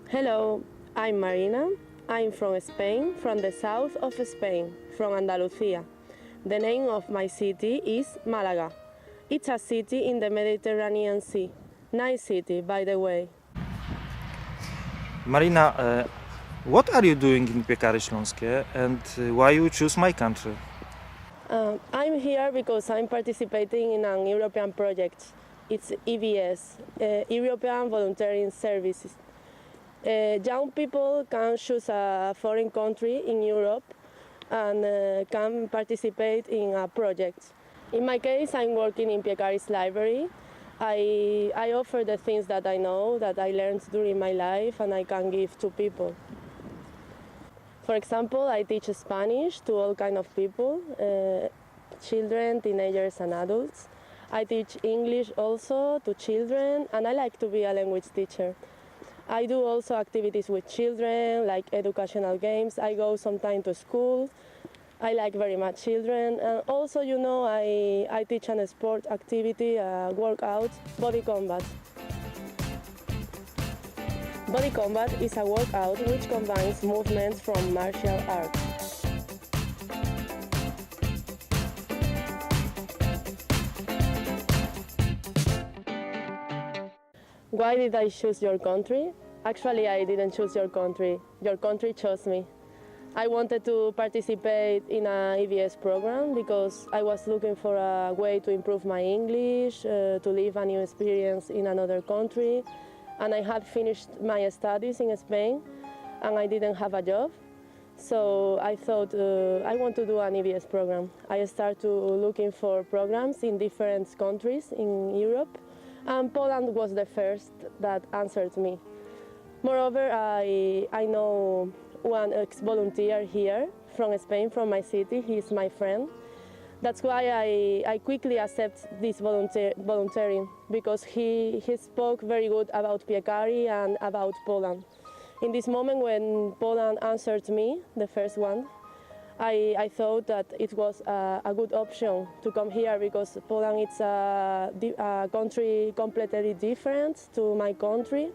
Hello, I'm Marina. I'm from Spain, from the south of Spain, from Andalusia. The name of my city is Malaga. It's a city in the Mediterranean Sea. Nice city, by the way. Marina, what are you doing in Piekary Śląskie and why you choose my country? I'm here because I'm participating in an European project. It's EVS, European Volunteering Services. Young people can choose a foreign country in Europe and can participate in a project. In my case, I'm working in Piekary's library. I offer the things that I know, that I learned during my life, and I can give to people. For example, I teach Spanish to all kinds of people, children, teenagers, and adults. I teach English also to children, and I like to be a language teacher. I do also activities with children, like educational games. I go sometimes to school. I like very much children. And also, I teach a sport activity, workout, body combat. Body combat is a workout which combines movements from martial arts. Why did I choose your country? Actually, I didn't choose your country. Your country chose me. I wanted to participate in an EVS program because I was looking for a way to improve my English, to live a new experience in another country. And I had finished my studies in Spain and I didn't have a job. So I thought I want to do an EVS program. I started looking for programs in different countries in Europe, and Poland was the first that answered me. Moreover, I know one ex-volunteer here from Spain, from my city. He's my friend. That's why I quickly accept this volunteering, because he spoke very good about Piekary and about Poland. In this moment when Poland answered me, the first one, I thought that it was a good option to come here, because Poland is a country completely different to my country,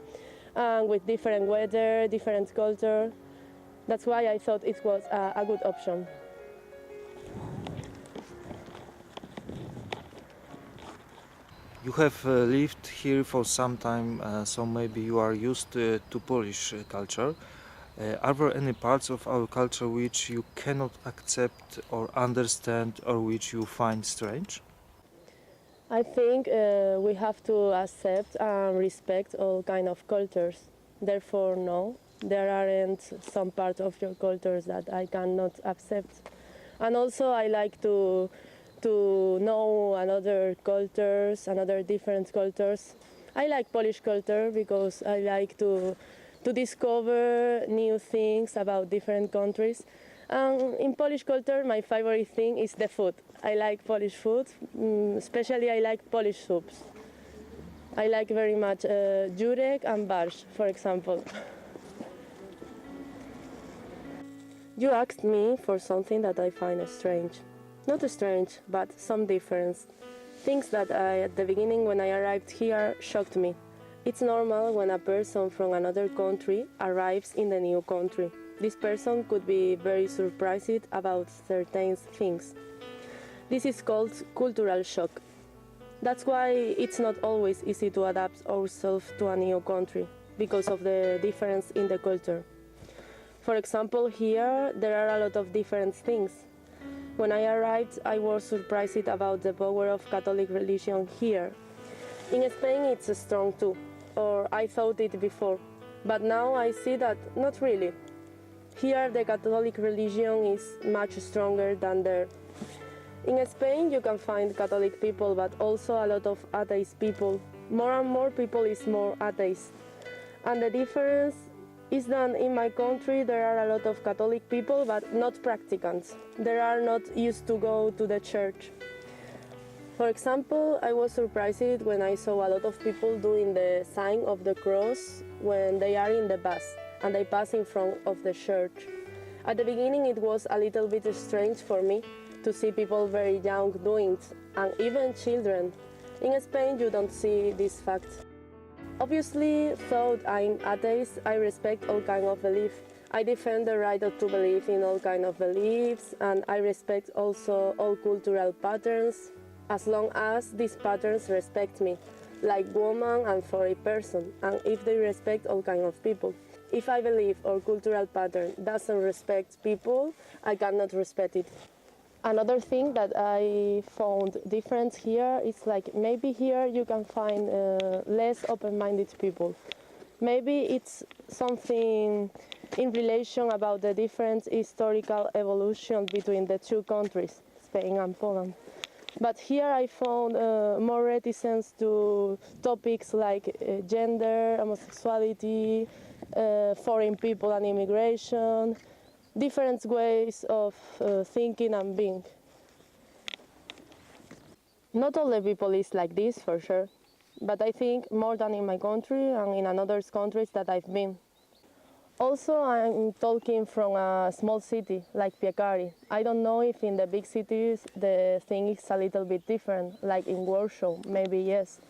and with different weather, different culture. That's why I thought it was a good option. You have lived here for some time, so maybe you are used to Polish culture. Are there any parts of our culture which you cannot accept or understand, or which you find strange? I think we have to accept and respect all kind of cultures. Therefore, no, there aren't some parts of your cultures that I cannot accept. And also, I like to know another cultures, another different cultures. I like Polish culture because I like to discover new things about different countries. In Polish culture, my favorite thing is the food. I like Polish food, especially I like Polish soups. I like very much jurek and barsz, for example. You asked me for something that I find strange. Not strange, but some difference. Things that at the beginning when I arrived here shocked me. It's normal when a person from another country arrives in the new country. This person could be very surprised about certain things. This is called cultural shock. That's why it's not always easy to adapt ourselves to a new country, because of the difference in the culture. For example, here there are a lot of different things. When I arrived, I was surprised about the power of Catholic religion here. In Spain it's strong too, or I thought it before, but now I see that not really. Here the Catholic religion is much stronger than there. In Spain you can find Catholic people, but also a lot of atheist people. More and more people is more atheist. And the difference is that in my country there are a lot of Catholic people, but not practicants. They are not used to go to the church. For example, I was surprised when I saw a lot of people doing the sign of the cross when they are in the bus and they pass in front of the church. At the beginning it was a little bit strange for me to see people very young doing it, and even children. In Spain you don't see this fact. Obviously, though I'm atheist, I respect all kind of belief. I defend the right to believe in all kind of beliefs, and I respect also all cultural patterns, as long as these patterns respect me, like woman and for a person, and if they respect all kind of people. If I believe or cultural pattern doesn't respect people, I cannot respect it. Another thing that I found different here is like maybe here you can find less open-minded people. Maybe it's something in relation about the different historical evolution between the two countries, Spain and Poland. But here I found more reticence to topics like gender, homosexuality, foreign people and immigration, different ways of thinking and being. Not all the people is like this, for sure, but I think more than in my country and in other countries that I've been. Also, I'm talking from a small city like Piekari. I don't know if in the big cities the thing is a little bit different, like in Warsaw, maybe yes.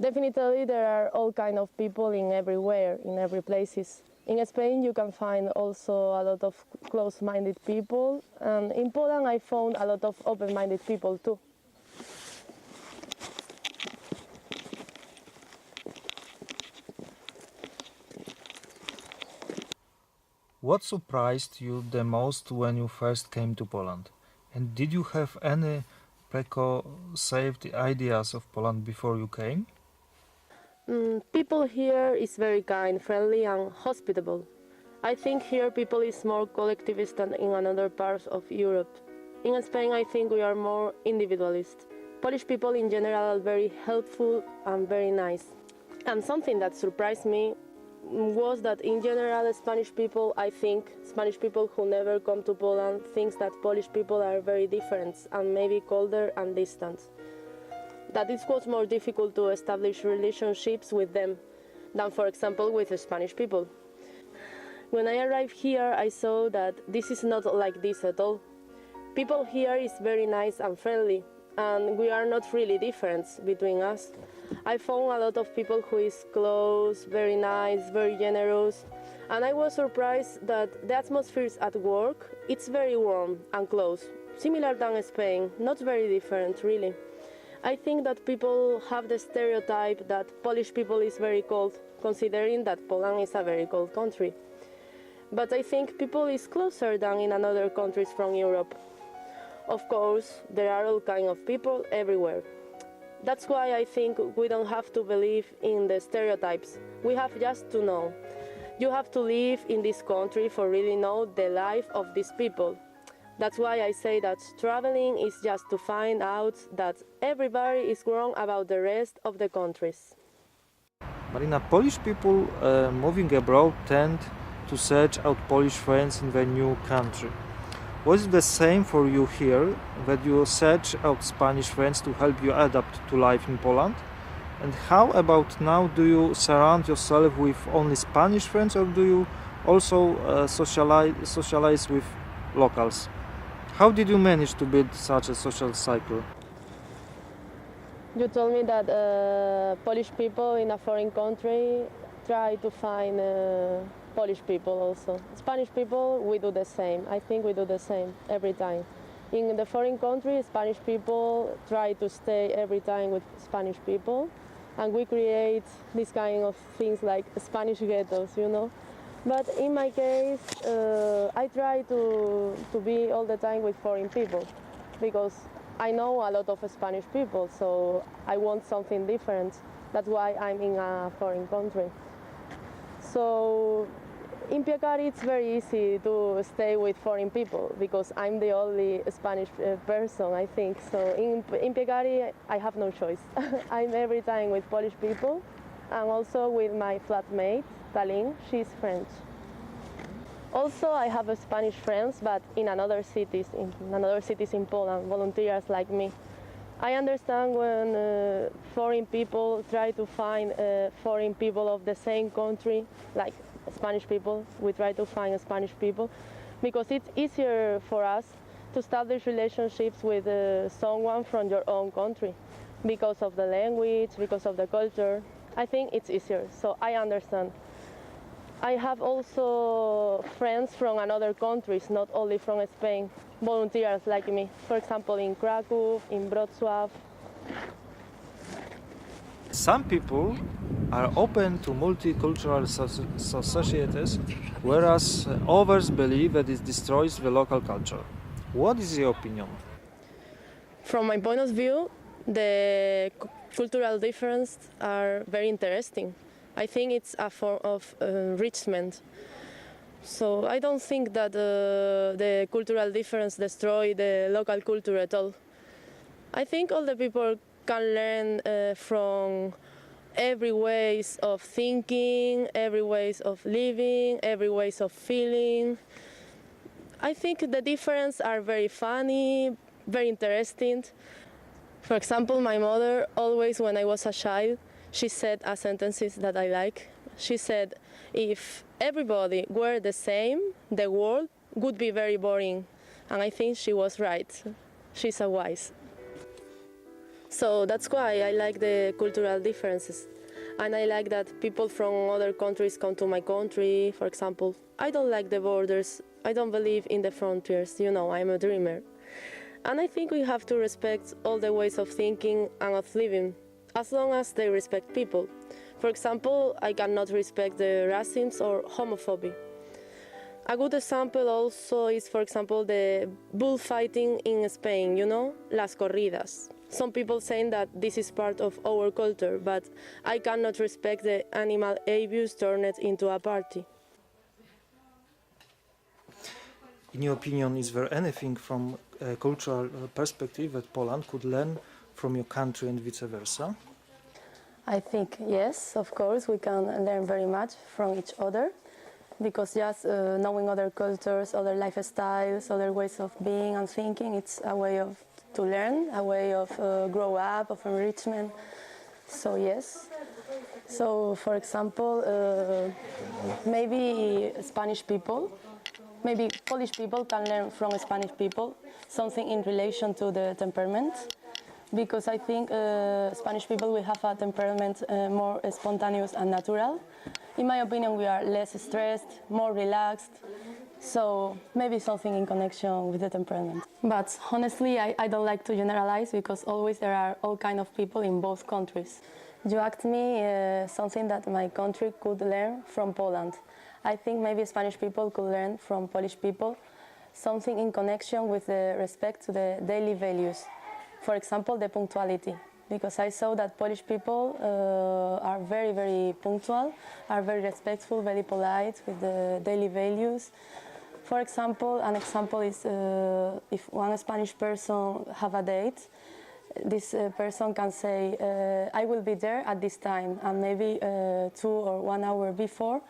Definitely there are all kind of people in everywhere, in every places. In Spain you can find also a lot of close-minded people, and in Poland I found a lot of open-minded people too. What surprised you the most when you first came to Poland? And did you have any preconceived ideas of Poland before you came? People here is very kind, friendly and hospitable. I think here people is more collectivist than in other parts of Europe. In Spain I think we are more individualist. Polish people in general are very helpful and very nice. And something that surprised me was that in general Spanish people, I think Spanish people who never come to Poland thinks that Polish people are very different and maybe colder and distant. That it was more difficult to establish relationships with them than, for example, with the Spanish people. When I arrived here, I saw that this is not like this at all. People here is very nice and friendly, and we are not really different between us. I found a lot of people who is close, very nice, very generous, and I was surprised that the atmosphere at work, it's very warm and close, similar than Spain, not very different really. I think that people have the stereotype that Polish people is very cold, considering that Poland is a very cold country. But I think people is closer than in other countries from Europe. Of course, there are all kinds of people everywhere. That's why I think we don't have to believe in the stereotypes. We have just to know. You have to live in this country for really know the life of these people. That's why I say that traveling is just to find out that everybody is wrong about the rest of the countries. Marina, Polish people moving abroad tend to search out Polish friends in their new country. Was it the same for you here, that you search out Spanish friends to help you adapt to life in Poland? And how about now, do you surround yourself with only Spanish friends, or do you also socialize with locals? How did you manage to build such a social cycle? You told me that Polish people in a foreign country try to find Polish people also. Spanish people, we do the same. I think we do the same every time. In the foreign country, Spanish people try to stay every time with Spanish people, and we create this kind of things like Spanish ghettos, you know. But in my case, I try to be all the time with foreign people, because I know a lot of Spanish people, so I want something different. That's why I'm in a foreign country. So in Piekari it's very easy to stay with foreign people because I'm the only Spanish person, I think. So in Piekari I have no choice. I'm every time with Polish people and also with my flatmate, Talin, she's French. Also I have Spanish friends, but in another cities in Poland, volunteers like me. I understand when foreign people try to find foreign people of the same country, like Spanish people. We try to find Spanish people because it's easier for us to establish relationships with someone from your own country because of the language, because of the culture. I think it's easier, so I understand. I have also friends from other countries, not only from Spain, volunteers like me. For example, in Krakow, in Wrocław. Some people are open to multicultural societies, whereas others believe that it destroys the local culture. What is your opinion? From my point of view, the cultural differences are very interesting. I think it's a form of enrichment. So I don't think that the cultural difference destroy the local culture at all. I think all the people can learn from every ways of thinking, every ways of living, every ways of feeling. I think the differences are very funny, very interesting. For example, my mother always, when I was a child, she said a sentences that I like. She said, if everybody were the same, the world would be very boring. And I think she was right. She's a wise. So that's why I like the cultural differences. And I like that people from other countries come to my country, for example. I don't like the borders. I don't believe in the frontiers. You know, I'm a dreamer. And I think we have to respect all the ways of thinking and of living, as long as they respect people. For example, I cannot respect the racism or homophobia. A good example also is, for example, the bullfighting in Spain, you know, las corridas. Some people saying that this is part of our culture, but I cannot respect the animal abuse turned into a party. In your opinion, is there anything from a cultural perspective that Poland could learn from your country and vice versa? I think yes, of course, we can learn very much from each other, because just knowing other cultures, other lifestyles, other ways of being and thinking, it's a way to learn, a way of grow up, of enrichment. So yes. So for example, maybe Spanish people, maybe Polish people can learn from Spanish people something in relation to the temperament. Because I think Spanish people, we have a temperament more spontaneous and natural. In my opinion, we are less stressed, more relaxed. So maybe something in connection with the temperament. But honestly, I don't like to generalize, because always there are all kinds of people in both countries. You asked me something that my country could learn from Poland. I think maybe Spanish people could learn from Polish people something in connection with the respect to the daily values. For example, the punctuality, because I saw that Polish people are very, very punctual, are very respectful, very polite with the daily values. For example, an example is if one Spanish person have a date, this person can say, I will be there at this time, and maybe 2 or 1 hour before,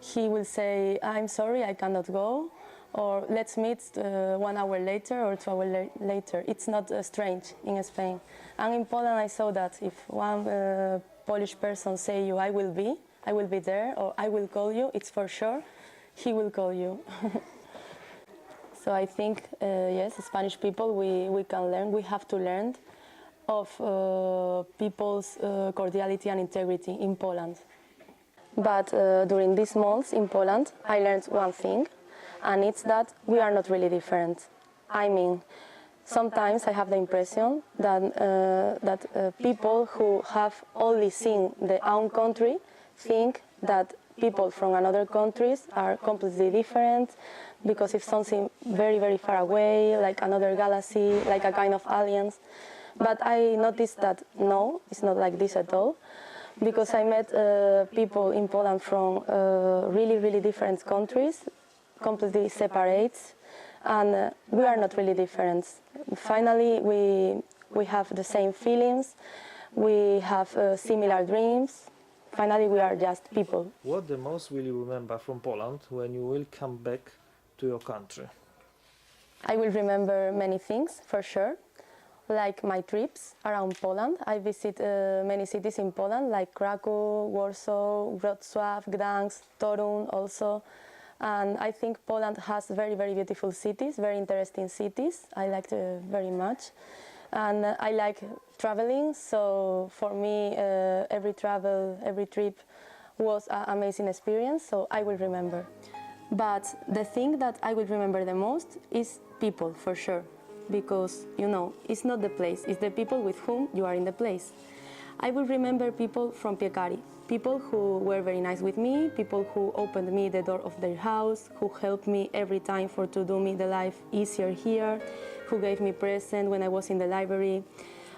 he will say, I'm sorry, I cannot go. Or let's meet 1 hour later or 2 hours later. It's not strange in Spain. And in Poland I saw that if one Polish person say you, I will be there, or I will call you, it's for sure, he will call you. So I think, yes, Spanish people, we can learn, we have to learn of people's cordiality and integrity in Poland. But during these months in Poland, I learned one thing, and it's that we are not really different. I mean, sometimes I have the impression that people who have only seen their own country think that people from another countries are completely different, because it's something very, very far away, like another galaxy, like a kind of aliens. But I noticed that no, it's not like this at all, because I met people in Poland from really, really different countries, completely separate, and we are not really different. Finally, we have the same feelings, we have similar dreams. Finally, we are just people. What the most will you remember from Poland when you will come back to your country? I will remember many things, for sure, like my trips around Poland. I visit many cities in Poland, like Krakow, Warsaw, Wrocław, Gdańsk, Torun also. And I think Poland has very, very beautiful cities, very interesting cities. I liked very much. And I like traveling, so for me every travel, every trip was an amazing experience, so I will remember. But the thing that I will remember the most is people, for sure, because, you know, it's not the place, it's the people with whom you are in the place. I will remember people from Piekari, people who were very nice with me, people who opened me the door of their house, who helped me every time to do me the life easier here, who gave me presents when I was in the library.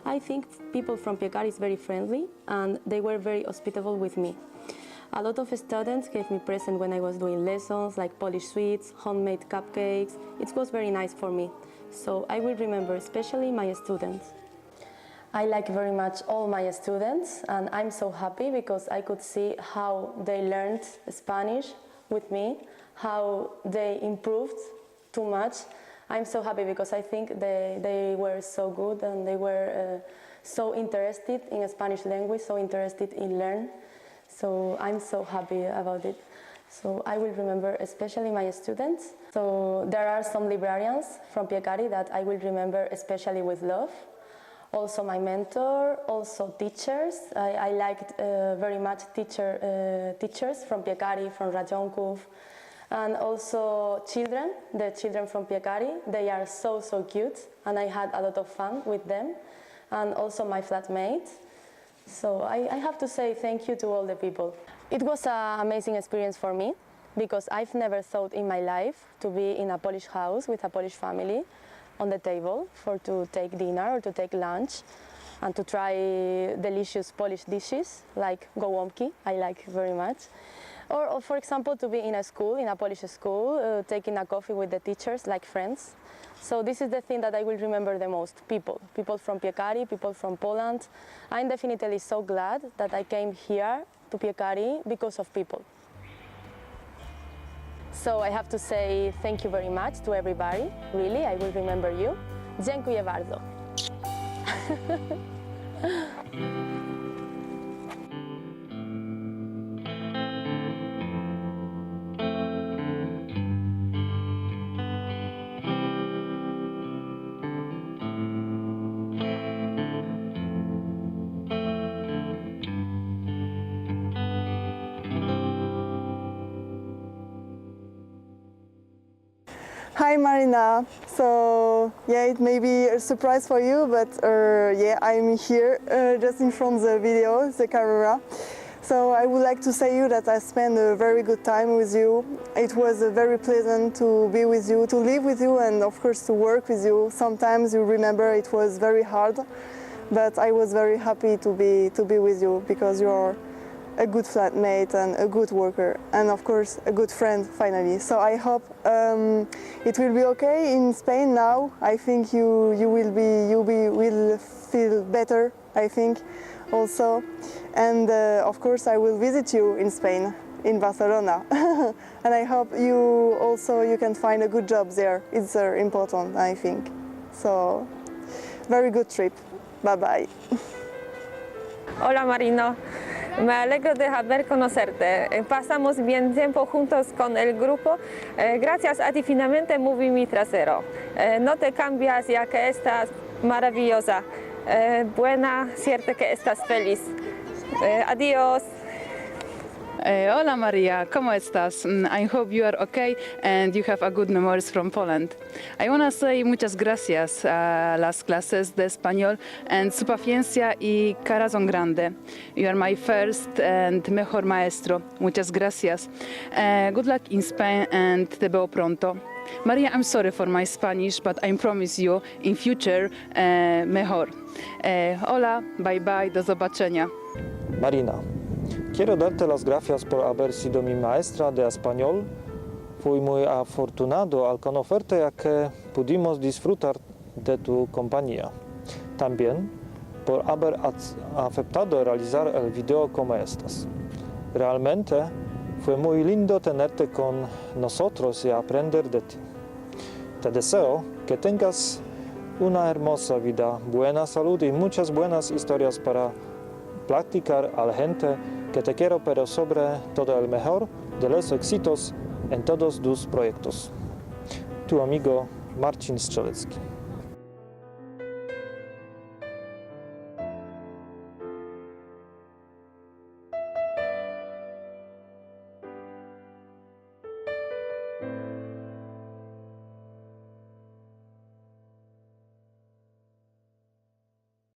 I think people from Piekari is very friendly and they were very hospitable with me. A lot of students gave me presents when I was doing lessons, like Polish sweets, homemade cupcakes. It was very nice for me. So I will remember especially my students. I like very much all my students, and I'm so happy because I could see how they learned Spanish with me, how they improved too much. I'm so happy because I think they were so good and they were so interested in Spanish language, so interested in learn. So I'm so happy about it. So I will remember especially my students. So there are some librarians from Piekari that I will remember especially with love. Also my mentor, also teachers. I liked very much teachers from Piekari, from Rajonków, and also children, the children from Piekari. They are so cute, and I had a lot of fun with them, and also my flatmate. So I have to say thank you to all the people. It was an amazing experience for me because I've never thought in my life to be in a Polish house with a Polish family on the table to take dinner or to take lunch and to try delicious Polish dishes like gołąbki, I like very much. Or for example, to be in a school, in a Polish school, taking a coffee with the teachers like friends. So this is the thing that I will remember the most, people from Piekari, people from Poland. I'm definitely so glad that I came here to Piekari because of people. So I have to say thank you very much to everybody. Really, I will remember you. Dziękuję bardzo. Hi Marina, so yeah, it may be a surprise for you, but yeah, I'm here just in front of the video, the camera. So I would like to say you that I spent a very good time with you. It was very pleasant to be with you, to live with you, and of course to work with you. Sometimes you remember it was very hard, but I was very happy to be with you because you are a good flatmate and a good worker, and of course a good friend finally. So I hope it will be okay in Spain now. I think you will feel better, I think, also. And of course I will visit you in Spain, in Barcelona. And I hope you can find a good job there. It's important, I think. So very good trip. Bye bye. Hola Marino. Me alegro de haber conocerte. Pasamos bien tiempo juntos con el grupo. Gracias a ti finalmente moví mi trasero. No te cambias ya que estás maravillosa. Buena suerte que estás feliz. Adiós. Hola Maria, ¿cómo estás? I hope you are okay and you have a good memories from Poland. I want to say muchas gracias a las clases de español and su paciencia y corazón grande. You are my first and mejor maestro. Muchas gracias. Good luck in Spain and te veo pronto. Maria, I'm sorry for my Spanish, but I promise you in future mejor. Hola, bye bye, do zobaczenia. Marina, quiero darte las gracias por haber sido mi maestra de español. Fui muy afortunado al conocerte ya que pudimos disfrutar de tu compañía. También por haber aceptado realizar el video Cómo estás. Realmente fue muy lindo tenerte con nosotros y aprender de ti. Te deseo que tengas una hermosa vida, buena salud y muchas buenas historias para practicar a la gente que te quiero, pero sobre todo el mejor de los éxitos en todos tus proyectos. Tu amigo Marcin Strzelecki.